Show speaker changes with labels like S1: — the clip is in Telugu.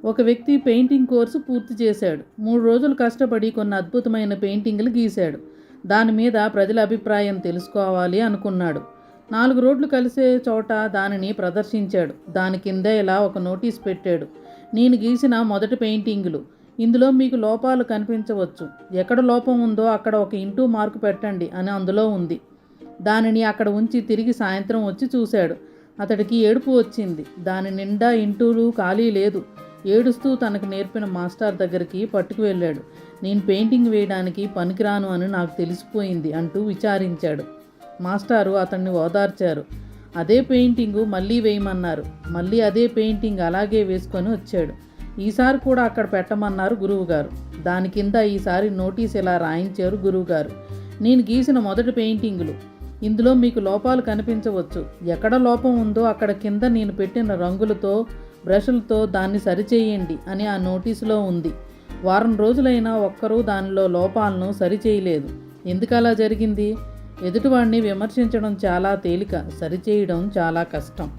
S1: ఒక వ్యక్తి పెయింటింగ్ కోర్సు పూర్తి చేశాడు. 3 రోజులు కష్టపడి కొన్ని అద్భుతమైన పెయింటింగ్లు గీశాడు. దాని మీద ప్రజల అభిప్రాయం తెలుసుకోవాలి అనుకున్నాడు. 4 రోడ్లు కలిసే చోట దానిని ప్రదర్శించాడు. దాని కిందే ఇలా ఒక నోటీస్ పెట్టాడు: నేను గీసిన మొదటి పెయింటింగులు. ఇందులో మీకు లోపాలు కనిపించవచ్చు. ఎక్కడ లోపం ఉందో అక్కడ ఒక ఇంటూ మార్కు పెట్టండి అని అందులో ఉంది. దానిని అక్కడ ఉంచి తిరిగి సాయంత్రం వచ్చి చూశాడు. అతడికి ఏడుపు వచ్చింది. దాని నిండా ఇంటూలు ఖాళీ లేదు. ఏడుస్తూ తనకు నేర్పిన మాస్టర్ దగ్గరికి పట్టుకు వెళ్ళాడు. నేను పెయింటింగ్ వేయడానికి పనికిరాను అని నాకు తెలిసిపోయింది అంటూ విచారించాడు. మాస్టారు అతన్ని ఓదార్చారు. అదే పెయింటింగు మళ్ళీ వేయమన్నారు. మళ్ళీ అదే పెయింటింగ్ అలాగే వేసుకొని వచ్చాడు. ఈసారి కూడా అక్కడ పెట్టమన్నారు గురువుగారు. దాని కింద ఈసారి నోటీస్ ఇలా రాయించారు గురువుగారు: నేను గీసిన మొదటి పెయింటింగులు. ఇందులో మీకు లోపాలు కనిపించవచ్చు. ఎక్కడ లోపం ఉందో అక్కడ కింద నేను పెట్టిన రంగులతో బ్రష్లతో దాన్ని సరిచేయండి అని ఆ నోటీసులో ఉంది. వారం రోజులైనా ఒక్కరూ దానిలో లోపాలను సరిచేయలేదు. ఎందుకు అలా జరిగింది? ఎదుటివాడిని విమర్శించడం చాలా తేలిక, సరిచేయడం చాలా కష్టం.